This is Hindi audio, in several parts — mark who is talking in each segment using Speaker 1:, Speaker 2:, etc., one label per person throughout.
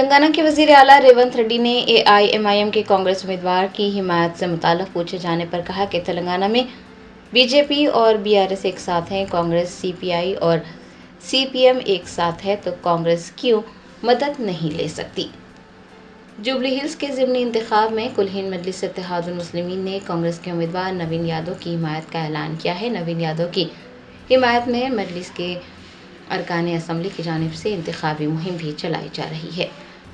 Speaker 1: तेलंगाना के वजीर आला रेवंत रेड्डी ने AIMIM के कांग्रेस उम्मीदवार की हिमायत से मुताल्लिक़ पूछे जाने पर कहा कि तेलंगाना में BJP और BRS एक साथ हैं, कांग्रेस CPI और CPM एक साथ है तो कांग्रेस क्यों मदद नहीं ले सकती। जुबली हिल्स के ज़िमनी इंतखाब में कुल हिंद मजलिस इत्तेहादुल मुस्लिमीन ने कांग्रेस के उम्मीदवार नवीन यादव की हिमायत का ऐलान किया है। नवीन यादव की हिमायत में मजलिस के अरकान असम्बली की जानिब से इंतखाबी मुहिम भी चलाई जा रही है।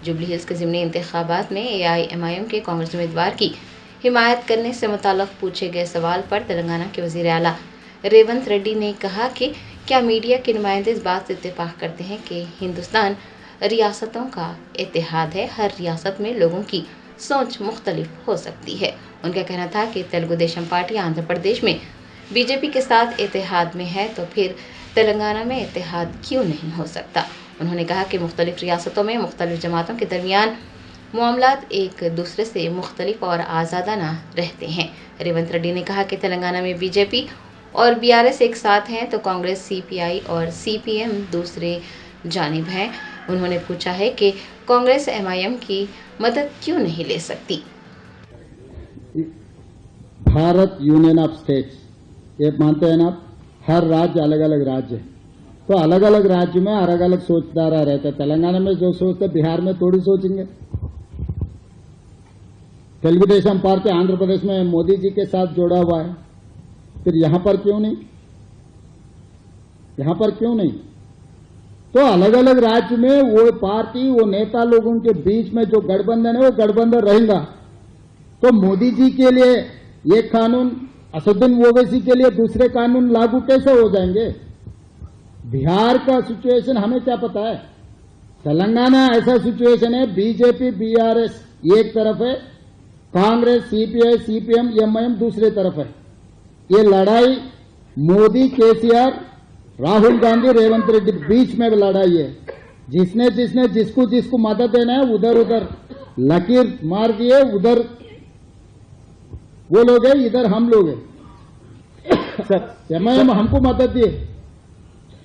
Speaker 1: जुबली हिल्स के ज़िमनी इंतखाबात में AIMIM के कांग्रेस उम्मीदवार की हिमायत करने से मुताल्लिक़ पूछे गए सवाल पर तेलंगाना के वज़ीर आला रेवंत रेड्डी ने कहा कि क्या मीडिया के नुमाइंदे इस बात से इत्तेफाक करते हैं कि हिंदुस्तान रियासतों का इत्तेहाद है, हर रियासत में लोगों की सोच मुख्तलिफ हो सकती है। उनका कहना था कि तेलुगु देशम पार्टी आंध्र प्रदेश में BJP के साथ इत्तेहाद में है तो फिर तेलंगाना में इत्तेहाद क्यों नहीं हो सकता। उन्होंने कहा कि मुख्तलिफ रियासतों में मुख्तलिफ जमातों के दरमियान मामलात एक दूसरे से मुख्तलिफ और आज़ादाना रहते हैं। रेवंत रेड्डी ने कहा कि तेलंगाना में BJP और BRS एक साथ हैं तो कांग्रेस CPI और CPM दूसरे जानिब हैं। उन्होंने पूछा है कि कांग्रेस MIM की मदद क्यों नहीं ले सकती।
Speaker 2: भारत यूनियन ऑफ स्टेट्स ये मानते हैं ना, हर राज्य अलग अलग राज्य है, तो अलग अलग राज्य में अलग अलग सोचधारा रहता है। तेलंगाना में जो सोचते बिहार में थोड़ी सोचेंगे। तेलुगु देशम पार्टी आंध्र प्रदेश में मोदी जी के साथ जोड़ा हुआ है, फिर यहां पर क्यों नहीं, यहां पर क्यों नहीं। तो अलग अलग राज्य में वो पार्टी, वो नेता लोगों के बीच में जो गठबंधन है वो गठबंधन रहेगा। तो मोदी जी के लिए एक कानून, असदुद्दीन ओवैसी के लिए दूसरे कानून लागू कैसे हो जाएंगे। बिहार का सिचुएशन हमें क्या पता है, तेलंगाना ऐसा सिचुएशन है, BJP BRS एक तरफ है, कांग्रेस CPI CPM MIM दूसरे तरफ है। ये लड़ाई मोदी KCR राहुल गांधी रेवंत रेड्डी बीच में लड़ाई है। जिसने जिसने जिसको जिसको मदद देना है उधर उधर लकीर मार दिए, उधर वो लोग हैं, इधर हम लोग हैं। MIM हमको मदद दिए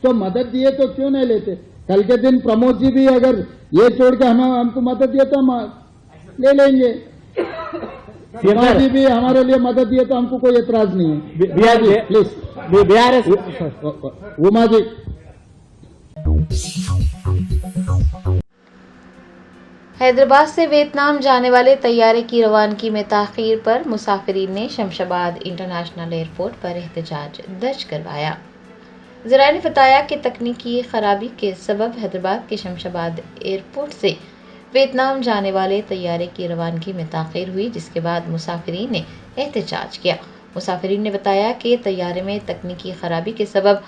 Speaker 2: तो मदद दिए तो क्यों नहीं लेते। कल के दिन प्रमोद जी भी अगर ये छोड़ के हमको मदद दिए तो हम ले लेंगे। सीमा जी भी हमारे लिए मदद दिए तो हमको कोई एतराज नहीं है। Please BRS Uma ji.
Speaker 1: हैदराबाद से वियतनाम जाने वाले तैयारे की रवानगी में ताख़ीर पर मुसाफिरीन ने शमशाबाद इंटरनेशनल एयरपोर्ट पर एहतजाज दर्ज करवाया। ज़राए ने बताया कि तकनीकी खराबी के सबब हैदराबाद के शमशाबाद एयरपोर्ट से वियतनाम जाने वाले तैयारे की रवानगी में ताख़ीर हुई, जिसके बाद मुसाफिरीन ने एहतजाज किया। मुसाफिरीन ने बताया कि तैयारे में तकनीकी खराबी के सबब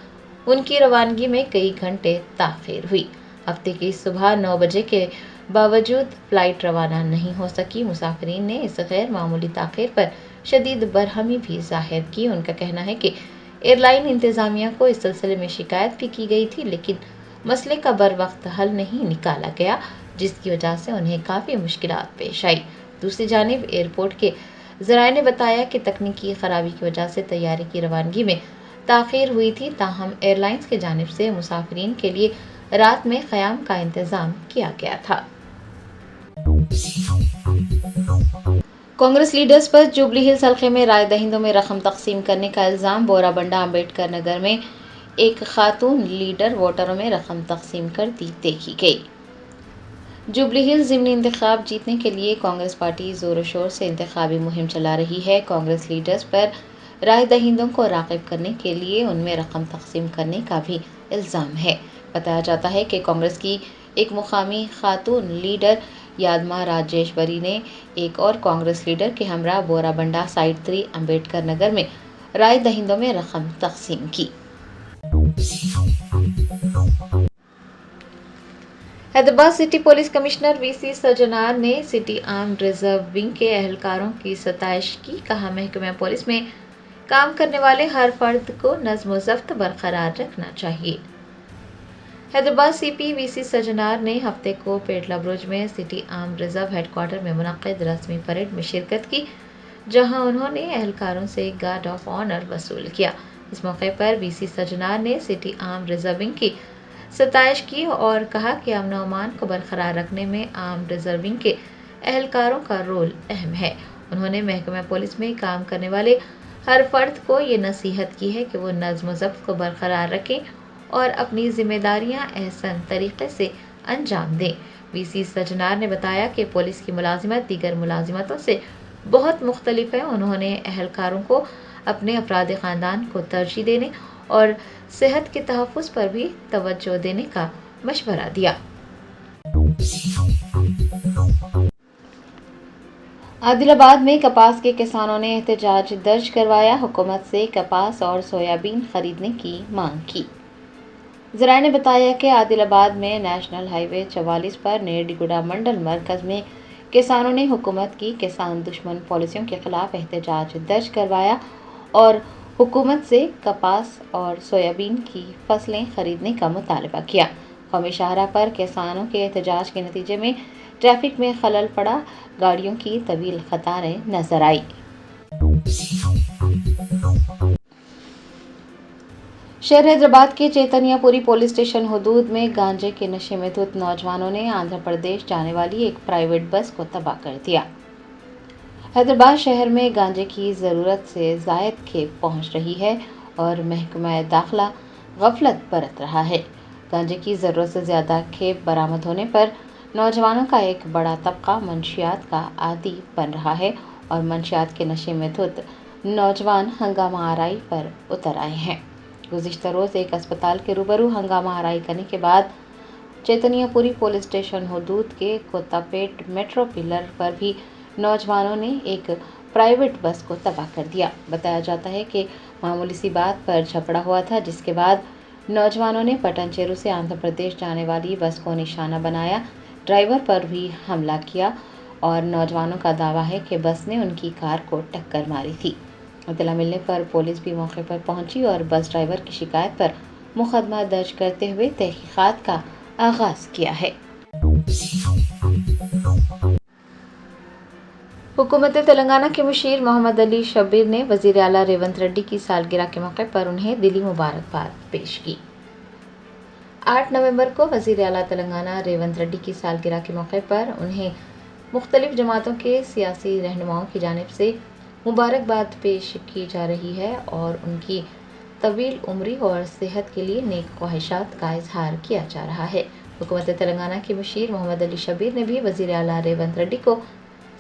Speaker 1: उनकी रवानगी में कई घंटे ताख़ीर हुई। हफ्ते की सुबह 9 बजे के बावजूद फ़्लाइट रवाना नहीं हो सकी। मुसाफिरीन ने इस गैर मामूली ताख़ीर पर शदीद बरहमी भी ज़ाहिर की। उनका कहना है कि एयरलाइन इंतज़ामिया को इस सिलसिले में शिकायत भी की गई थी, लेकिन मसले का बर वक्त हल नहीं निकाला गया, जिसकी वजह से उन्हें काफ़ी मुश्किलात पेश आई। दूसरी जानिब एयरपोर्ट के ज़राए ने बताया कि तकनीकी खराबी की वजह से तैयारे की रवानगी में ताख़ीर हुई थी, ताहम एयरलाइंस की जानिब से मुसाफिरीन के लिए रात में क़याम का इंतज़ाम किया गया था। कांग्रेस लीडर्स पर जुबली हिल्स हल्के में राय दहिंदों में रकम तकसीम करने का इल्ज़ाम। बोराबंडा अम्बेडकर नगर में एक खातून लीडर वोटरों में रकम तकसीम करती देखी गई। जुबली हिल्स ज़िमनी इंतखाब जीतने के लिए कांग्रेस पार्टी ज़ोर शोर से इंतखाबी मुहिम चला रही है। कांग्रेस लीडर्स पर राय दहिंदों को राग़िब करने के लिए उनमें रकम तकसीम करने का भी इल्ज़ाम है। बताया जाता है कि कांग्रेस की एक मुकामी खातून लीडर यादमा राजेश्वरी ने एक और कांग्रेस लीडर के हमरा बोराबंडा साइड 3 अम्बेडकर नगर में राय दहिंदों में रकम तकसीम की। Hyderabad city police commissioner VC Sajjanar ने सिटी आर्म्ड रिजर्व विंग के एहलकारों की सताइश की। कहा, महकमे पुलिस में काम करने वाले हर फर्द को नज़्म व ज़ब्त बरकरार रखना चाहिए। हैदराबाद CP VC सजनार ने हफ्ते को पेटला बुर्ज में सिटी आर्म्ड रिजर्व हेडक्वार्टर में मुनक़्क़िद रस्मी परेड में शिरकत की, जहां उन्होंने एहलकारों से गार्ड ऑफ ऑनर वसूल किया। इस मौके पर VC सजनार ने सिटी आर्म्ड रिजर्व विंग की सताइश की और कहा कि अमन और अमान को बरकरार रखने में आर्म रिजर्विंग के एहलकारों का रोल अहम है। उन्होंने महकमा पुलिस में काम करने वाले हर फर्द को ये नसीहत की है कि वो नज़्म व ज़ब्त को बरकरार रखें और अपनी जिम्मेदारियां एहसन तरीके से अंजाम दें। वीसी सजनार ने बताया कि पुलिस की मुलाजिमत दीगर मुलाजिमतों से बहुत मुख्तलिफ है। उन्होंने एहलकारों को अपने अपराधी ख़ानदान को तरजीह देने और सेहत के तहफ़्फ़ुज़ पर भी तवज्जो देने का मशवरा दिया। आदिलाबाद में कपास के किसानों ने एहतजाज दर्ज करवाया, हुकूमत से कपास और सोयाबीन खरीदने की मांग की। ज़राए ने बताया कि आदिलाबाद में नेशनल हाईवे 44 पर नेरडीगुड़ा मंडल मरकज़ में किसानों ने हुकूमत की किसान दुश्मन पॉलिसियों के खिलाफ एहतजाज दर्ज करवाया और हुकूमत से कपास और सोयाबीन की फसलें खरीदने का मुतालबा किया। कौमी शाहरा पर किसानों के एहतजाज के नतीजे में ट्रैफिक में खलल पड़ा, गाड़ियों की तवील कतारें नजर आई। शहर हैदराबाद के चैतन्यपुरी पुलिस स्टेशन हदूद में गांजे के नशे में धुत नौजवानों ने आंध्र प्रदेश जाने वाली एक प्राइवेट बस को तबाह कर दिया। हैदराबाद शहर में गांजे की ज़रूरत से ज़ायद खेप पहुंच रही है और महकमा दाखिला गफलत बरत रहा है। गांजे की ज़रूरत से ज़्यादा खेप बरामद होने पर नौजवानों का एक बड़ा तबका मंशियात का आदी बन रहा है और मंशियात के नशे में धुत नौजवान हंगामा आराई पर उतर आए हैं। गुज़िश्ता रोज़ एक अस्पताल के रूबरू हंगामा आराई करने के बाद चैतन्यपुरी पुलिस स्टेशन हदूद के कोतापेट मेट्रो पिलर पर भी नौजवानों ने एक प्राइवेट बस को तबाह कर दिया। बताया जाता है कि मामूली सी बात पर झगड़ा हुआ था, जिसके बाद नौजवानों ने पटनचेरू से आंध्र प्रदेश जाने वाली बस को निशाना बनाया, ड्राइवर पर भी हमला किया और नौजवानों का दावा है कि बस ने उनकी कार को टक्कर मारी थी। इत्तला मिलने पर पुलिस भी मौके पर पहुंची और बस ड्राइवर की शिकायत पर मुकदमा दर्ज करते हुए तहकीकात का आगाज किया है। हुकूमत तेलंगाना के मुशीर मोहम्मद अली शब्बीर ने वज़ीर आला रेवंत रेड्डी की सालगिरह के मौके पर उन्हें दिली मुबारकबाद पेश की। 8 नवंबर को वज़ीर आला तेलंगाना रेवंत रेड्डी की सालगिरह के मौके पर उन्हें मुख्तलिफ जमातों के सियासी रहनुमाओं की जानिब से मुबारकबाद पेश की जा रही है और उनकी तवील उम्री और सेहत के लिए नेक ख्वाहिशात का इजहार किया जा रहा है। हुकूमत तेलंगाना के मुशीर मोहम्मद अली शब्बीर ने भी वज़ीर आला रेवंत रेड्डी को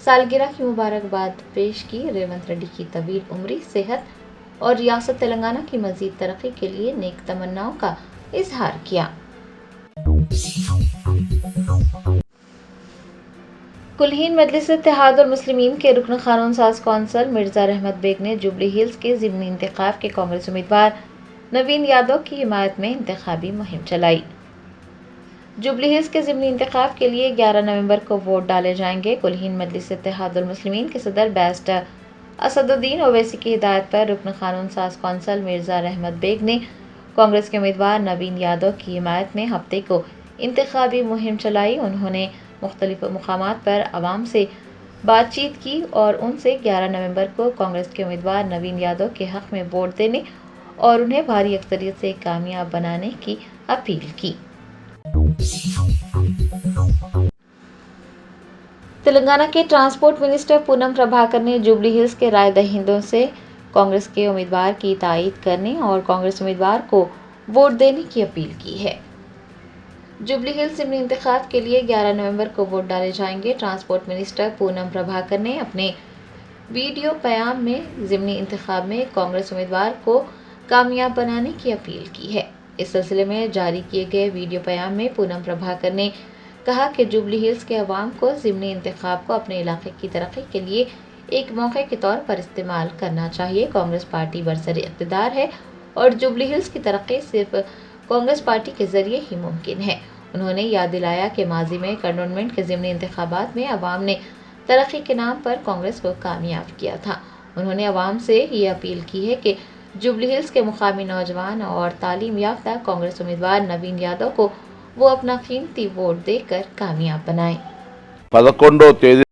Speaker 1: सालगिरह की मुबारकबाद पेश की। रेवंत रेड्डी की तवील उम्री, सेहत और रियासत तेलंगाना की मज़ीद तरक्की के लिए नेक तमन्नाओं का इजहार किया। कुलहीन मजलिस इत्तेहादुल मुस्लिमीन के रुकन कानून साज कौंसल मिर्ज़ा रहमत बेग ने जुबली हिल्स के ज़िमनी इंतखाब के कांग्रेस उम्मीदवार नवीन यादव की हिमायत में इंतखाबी मुहिम चलाई। जुबली हिल्स के ज़िमनी इंतखाब के लिए 11 नवंबर को वोट डाले जाएंगे। कुलहीन मजलिस इत्तेहादुल मुस्लिमीन के सदर बैरिस्टर असदुद्दीन ओवैसी की हिदायत पर रुकन कानून साज कौंसल मिर्ज़ा रहमत बेग ने कांग्रेस के उम्मीदवार नवीन यादव की हिमायत में हफ्ते को इंतखाबी मुहिम चलाई। उन्होंने मुख्तलिफ मुकामात पर आवाम से बातचीत की और उनसे 11 नवंबर को कांग्रेस के उम्मीदवार नवीन यादव के हक़ में वोट देने और उन्हें भारी अक्सरियत से कामयाब बनाने की अपील की। तेलंगाना के ट्रांसपोर्ट मिनिस्टर पूनम प्रभाकर ने जुबली हिल्स के राय दहिंदों से कांग्रेस के उम्मीदवार की तायीद करने और कांग्रेस उम्मीदवार को वोट देने की अपील की है। जुबली हिल्स ज़िमनी इंतखाब के लिए 11 नवंबर को वोट डाले जाएंगे। ट्रांसपोर्ट मिनिस्टर पूनम प्रभाकर ने अपने वीडियो पैगाम में ज़िमनी इंतखाब में कांग्रेस उम्मीदवार को कामयाब बनाने की अपील की है। इस सिलसिले में जारी किए गए वीडियो पैगाम में पूनम प्रभाकर ने कहा कि जुबली हिल्स के अवाम को ज़िमनी इंतखाब को अपने इलाके की तरक्की के लिए एक मौके के तौर पर इस्तेमाल करना चाहिए। कांग्रेस पार्टी बरसर इक़्तिदार है और जुबली हिल्स की तरक्की सिर्फ कांग्रेस पार्टी के जरिए ही मुमकिन है। उन्होंने याद दिलाया कि माजी में कंटोनमेंट के ज़िमनी इंतखाबात में अवाम ने तरक्की के नाम पर कांग्रेस को कामयाब किया था। उन्होंने अवाम से ये अपील की है कि जुबली हिल्स के मुकामी नौजवान और तालीम याफ्ता कांग्रेस उम्मीदवार नवीन यादव को वो अपना कीमती वोट देकर कामयाब बनाएं।
Speaker 3: 11వ తేదీ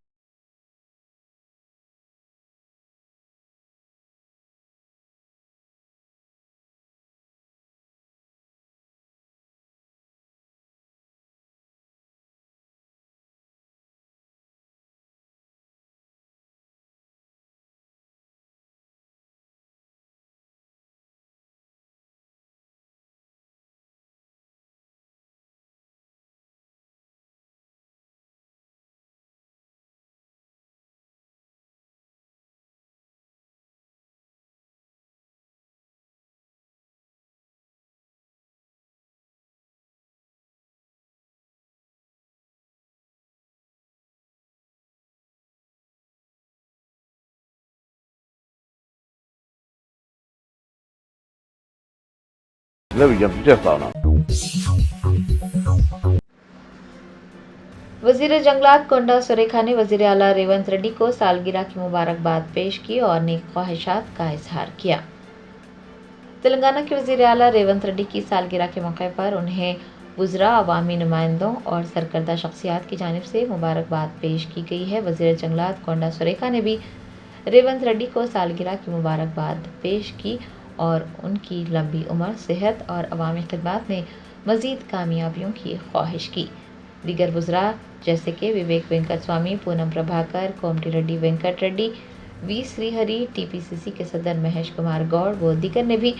Speaker 3: విజ్ఞప్తి చేస్తా ఉన్నాను.
Speaker 1: वजीर जंगलात कोंडा सुरेखा ने वजीर आला रेवंत रेड्डी को सालगिरह की मुबारकबाद पेश की और नेक ख्वाहिशात का इजहार किया। तेलंगाना के वजीर आला रेवंत रेड्डी की सालगिरह के मौके पर उन्हें वुज़रा, अवामी नुमाइंदों और सरकर्दा शख्सियात की जानिब से मुबारकबाद पेश की गई है। वजीर जंगलात कोंडा सुरेखा ने भी रेवंत रेड्डी को सालगिरह की मुबारकबाद पेश की और उनकी लंबी उम्र, सेहत और अवामी खिदमत में मज़ीद कामयाबियों की ख्वाहिश की। दीगर वुज़रा जैसे कि विवेक वेंकट स्वामी, पूनम प्रभाकर, कोमटी रेड्डी वेंकट रेड्डी, वी श्रीहरि, टीपीसीसी के सदर महेश कुमार गौड़ व दीगर ने भी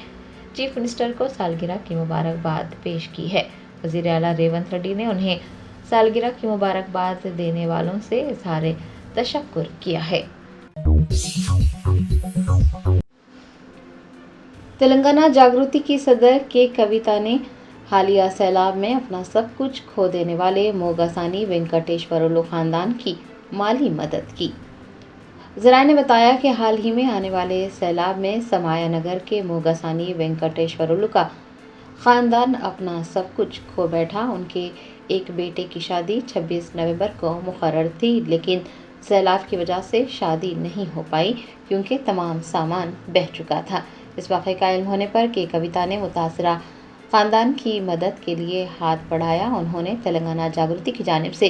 Speaker 1: चीफ मिनिस्टर को सालगिरह की मुबारकबाद पेश की है। वज़ीर आला रेवंत रेड्डी ने उन्हें सालगिरह की मुबारकबाद देने वालों से इज़हार तशक्कुर किया है। तेलंगाना जागृति की सदर के कविता ने हालिया सैलाब में अपना सब कुछ खो देने वाले मोगासानी वेंकटेश्वरुलु खानदान की माली मदद की। ज़राए ने बताया कि हाल ही में आने वाले सैलाब में समाया नगर के मोगासानी वेंकटेश्वरुलु का खानदान अपना सब कुछ खो बैठा। उनके एक बेटे की शादी 26 नवंबर को मुकर्रर थी, लेकिन सैलाब की वजह से शादी नहीं हो पाई क्योंकि तमाम सामान बह चुका था। इस वाक़े का इल्म होने पर के कविता ने मुतासरा खानदान की मदद के लिए हाथ बढ़ाया। उन्होंने तेलंगाना जागृति की जानिब से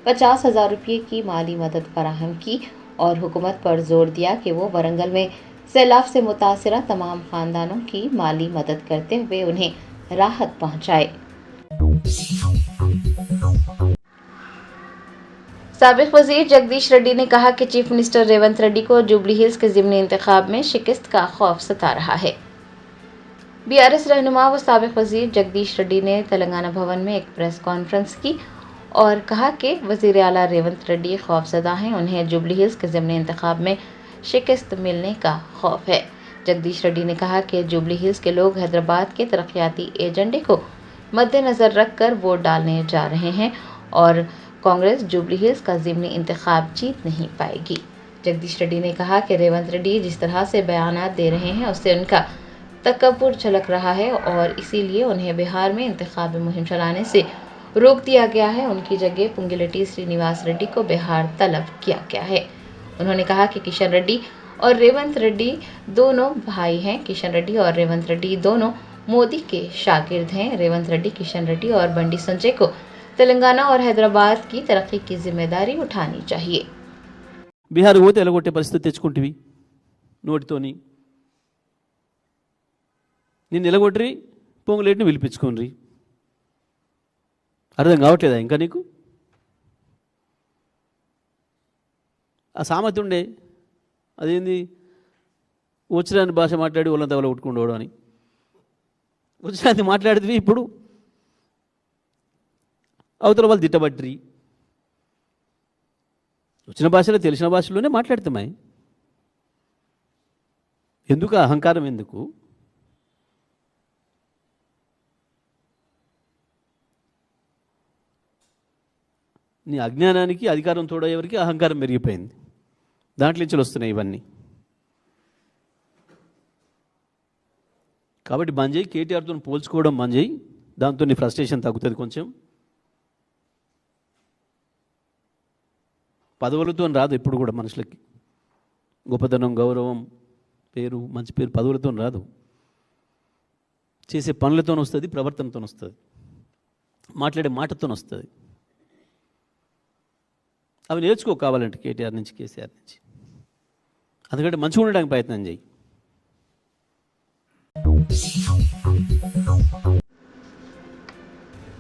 Speaker 1: 50,000 रुपये की माली मदद फराहम की और हुकूमत पर जोर दिया कि वो वरंगल में सैलाब से मुतासरा तमाम खानदानों की माली मदद करते हुए उन्हें राहत पहुंचाए। साबिक वजीर जगदीश रेड्डी ने कहा कि चीफ मिनिस्टर रेवंत रेड्डी को जुबली हिल्स के ज़िमनी इंतखाब में शिकस्त का खौफ सता रहा है। बीआरएस रहनुमा व साबिक वजीर जगदीश रेड्डी ने तेलंगाना भवन में एक प्रेस कॉन्फ्रेंस की और कहा कि वजीर आला रेवंत रेड्डी खौफजदा हैं। उन्हें जुबली हिल्स के ज़िमनी इंतखाब में शिकस्त मिलने का खौफ है। जगदीश रेड्डी ने कहा कि जुबली हिल्स के लोग हैदराबाद के तरक्याती एजेंडे को मद्देनज़र रखकर वोट डालने जा रहे हैं और कांग्रेस जुबली हिल्स का ज़िमनी इंतखाब जीत नहीं पाएगी। जगदीश रेड्डी ने कहा कि रेवंत रेड्डी जिस तरह से बयानात दे रहे हैं उससे उनका तकब्बुर झलक रहा है और इसीलिए उन्हें बिहार में इंतखाबी मुहिम चलाने से रोक दिया गया है। उनकी जगह पुंगिलेटी श्रीनिवास रेड्डी को बिहार तलब किया गया है। उन्होंने कहा कि किशन रेड्डी और रेवंत रेड्डी दोनों भाई हैं। किशन रेड्डी और रेवंत रेड्डी दोनों मोदी के शागिर्द हैं। रेवंत रेड्डी, किशन रेड्डी और बंडी संजय को तेलंगाना और हैदराबाद की तरक्की की जिम्मेदारी उठानी चाहिए।
Speaker 4: बिहार పోతే ఎలగొట్టే పరిస్థితి తెచ్చుకుంటివి నోటితోని నిన్ను ఎలగొట్టి పొంగులేటిని పిలిపించుకోండి. అర్థం కావట్లేదా ఇంకా నీకు? ఆ సామెత ఉండే అదేంది వచ్చిరాని భాష మాట్లాడి వాళ్ళని తగల కొట్టుకుండోడు అని. వచ్చిరాని మాట్లాడితే ఇప్పుడు అవతల వాళ్ళు తిట్టబట్టి వచ్చిన భాషలో తెలిసిన భాషలోనే మాట్లాడతామాయి. ఎందుకు అహంకారం? ఎందుకు? నీ అజ్ఞానానికి అధికారం తోడయ్యేవరికి అహంకారం పెరిగిపోయింది. దాంట్లో నుంచి వస్తున్నాయి ఇవన్నీ. కాబట్టి బంద్ చేయి, కేటీఆర్తో పోల్చుకోవడం బంద్ చేయి. దాంతో నీ ఫ్రస్ట్రేషన్ తగ్గుతుంది కొంచెం. పదవులతో రాదు ఎప్పుడు కూడా మనుషులకి. గొప్పతనం, గౌరవం, పేరు, మంచి పేరు పదవులతో రాదు. చేసే పనులతో వస్తుంది, ప్రవర్తనతో వస్తుంది, మాట్లాడే మాటతో వస్తుంది. అవి నేర్చుకో కావాలంటే కేటీఆర్ నుంచి, కేసీఆర్ నుంచి. అందుకంటే మంచిగా ఉండడానికి ప్రయత్నం చేయి.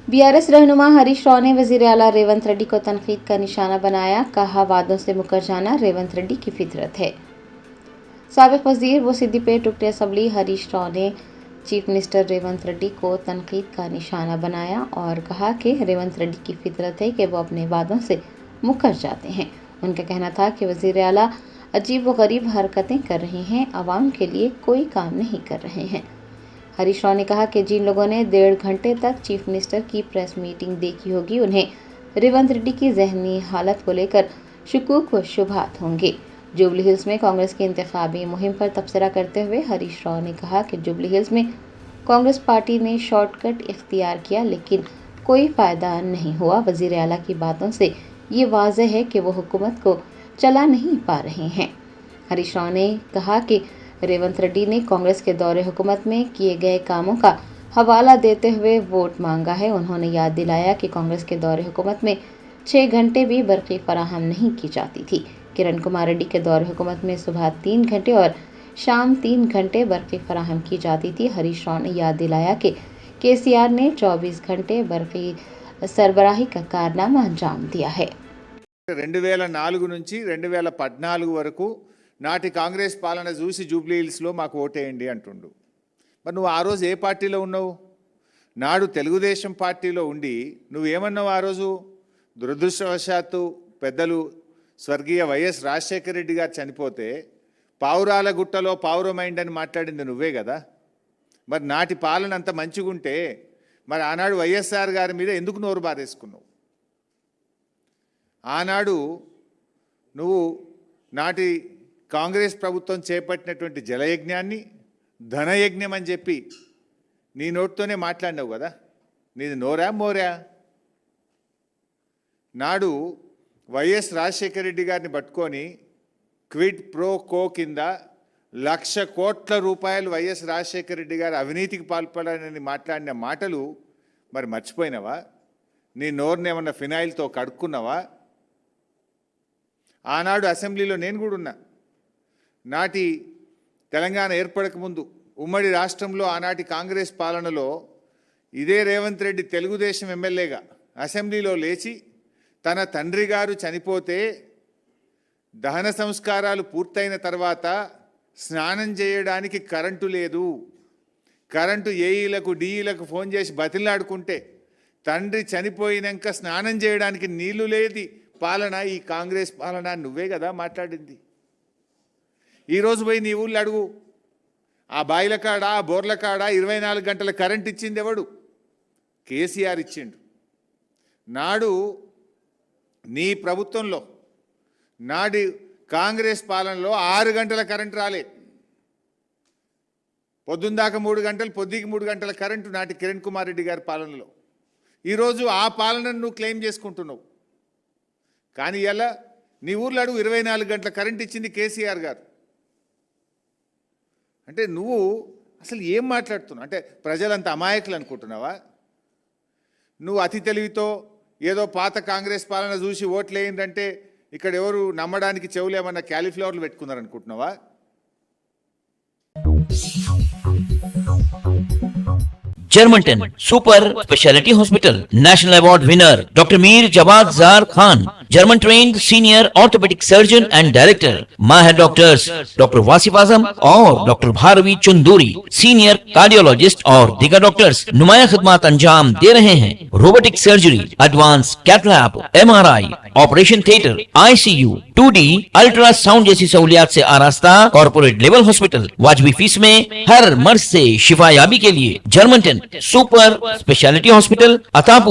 Speaker 1: बीआरएस रहनुमा हरीश राव ने वजीर आला रेवंत रेड्डी को तनकीद का निशाना बनाया। कहा, वादों से मुकर जाना रेवंत रेड्डी की फितरत है। साबिक वजीर व सिद्दीपेट टुकड़े असम्बली हरीश राव ने चीफ मिनिस्टर रेवंत रेड्डी को तनकीद का निशाना बनाया और कहा कि रेवंत रेड्डी की फितरत है कि वो अपने वादों से मुकर जाते हैं। उनका कहना था कि वजीर आला अजीब व गरीब हरकतें कर रहे हैं, आवाम के लिए कोई काम नहीं कर रहे हैं। हरीश राव ने कहा कि जिन लोगों ने 1.5 घंटे तक चीफ मिनिस्टर की प्रेस मीटिंग देखी होगी उन्हें रेवंत रेड्डी की जहनी हालत को लेकर शुकूक व शुबहात होंगे। जुबली हिल्स में कांग्रेस की इंतखाबी मुहिम पर तबसरा करते हुए हरीश राव ने कहा कि जुबली हिल्स में कांग्रेस पार्टी ने शॉर्टकट इख्तियार किया लेकिन कोई फायदा नहीं हुआ। वजीर आला की बातों से ये वाज़ेह है कि वो हुकूमत को चला नहीं पा रहे हैं। हरीश राव ने कहा कि रेवंत रेड्डी ने कांग्रेस के दौरे हुकूमत में किए गए कामों का हवाला देते हुए वोट मांगा है। उन्होंने याद दिलाया कि कांग्रेस के दौरे हुकूमत में 6 घंटे भी बरक़ी फराहम नहीं की जाती थी। किरण कुमार रेड्डी के दौरे हुकूमत में सुबह 3 घंटे और शाम 3 घंटे बरक़ी फराहम की जाती थी। हरीश राव ने याद दिलाया कि केसीआर ने 24 घंटे बरक़ी सरबराही का कारनामा अंजाम दिया है।
Speaker 5: 2004 నుంచి 2014 వరకు నాటి కాంగ్రెస్ పాలన చూసి జూబ్లీ హిల్స్లో మాకు ఓటేయండి అంటుండు. మరి నువ్వు ఆ రోజు ఏ పార్టీలో ఉన్నావు? నాడు తెలుగుదేశం పార్టీలో ఉండి నువ్వేమన్నావు ఆ రోజు? దురదృష్టవశాత్తు పెద్దలు స్వర్గీయ వైఎస్ రాజశేఖర రెడ్డి గారు చనిపోతే పావురాల గుట్టలో పావురమైండ్ అని మాట్లాడింది నువ్వే కదా. మరి నాటి పాలన అంత మంచిగుంటే మరి ఆనాడు వైఎస్ఆర్ గారి మీద ఎందుకు నోరు బారేసుకున్నావు? ఆనాడు నువ్వు నాటి కాంగ్రెస్ ప్రభుత్వం చేపట్టినటువంటి జలయజ్ఞాన్ని ధనయజ్ఞం అని చెప్పి నీ నోటితోనే మాట్లాడినావు కదా. నీది నోరా మోరా? నాడు వైఎస్ రాజశేఖర రెడ్డి గారిని పట్టుకొని క్విడ్ ప్రో కో కింద 1,00,000 కోట్ల రూపాయలు వైఎస్ రాజశేఖర రెడ్డి గారు అవినీతికి పాల్పడాలని మాట్లాడిన మాటలు మరి మర్చిపోయినావా? నీ నోరుని ఏమన్నా ఫినాయిల్తో కడుక్కున్నావా? ఆనాడు అసెంబ్లీలో నేను కూడా ఉన్నా. నాటి తెలంగాణ ఏర్పడక ముందు ఉమ్మడి రాష్ట్రంలో ఆనాటి కాంగ్రెస్ పాలనలో ఇదే రేవంత్ రెడ్డి తెలుగుదేశం ఎమ్మెల్యేగా అసెంబ్లీలో లేచి తన తండ్రి గారు చనిపోతే దహన సంస్కారాలు పూర్తయిన తర్వాత స్నానం చేయడానికి కరెంటు లేదు, కరెంటు ఏఈలకు డిఈలకు ఫోన్ చేసి బతిలాడుకుంటే తండ్రి చనిపోయినాక స్నానం చేయడానికి నీళ్లు లేది పాలన ఈ కాంగ్రెస్ పాలన నువ్వే కదా మాట్లాడింది. ఈరోజు పోయి నీ ఊళ్ళో అడుగు, ఆ బాయిల కాడ ఆ బోర్ల కాడ 24 గంటల కరెంట్ ఇచ్చింది ఎవడు? కేసీఆర్ ఇచ్చిండు. నాడు నీ ప్రభుత్వంలో నాడు కాంగ్రెస్ పాలనలో 6 గంటల కరెంటు రాలే. పొద్దుందాకా 3 గంటలు, పొద్దుకి 3 గంటల కరెంటు నాటి కిరణ్ కుమార్ రెడ్డి గారి పాలనలో. ఈరోజు ఆ పాలనను నువ్వు క్లెయిమ్ చేసుకుంటున్నావు. కానీ ఇలా నీ ఊర్లో అడుగు 24 గంటల కరెంట్ ఇచ్చింది కేసీఆర్ గారు. అంటే నువ్వు అసలు ఏం మాట్లాడుతున్నావు? అంటే ప్రజలంతా అమాయకులు అనుకుంటున్నావా? నువ్వు అతి తెలివితో ఏదో పాత కాంగ్రెస్ పాలన చూసి ఓట్లు వేయిందంటే ఇక్కడ ఎవరు నమ్మడానికి చెవులు ఏమన్నా క్యాలీఫ్లవర్లు పెట్టుకున్నారనుకుంటున్నావా?
Speaker 6: Germanten super speciality hospital national award winner doctor Mir Jawad Jar Khan, German trained senior orthopaedic surgeon and director, माहिर डॉक्टर्स डॉक्टर वासिफ आजम और doctor Bharvi Chanduri, senior cardiologist और दीगर डॉक्टर्स नुमाया खिदमत अंजाम दे रहे हैं। Robotic surgery, advance cath lab, MRI, operation theatre, ICU, 2D ultrasound जैसी सहूलियात से आरास्ता कॉर्पोरेट लेवल हॉस्पिटल वाजबी फीस में हर मर्ज से शिफायाबी के लिए Germanton super speciality hospital Attapur.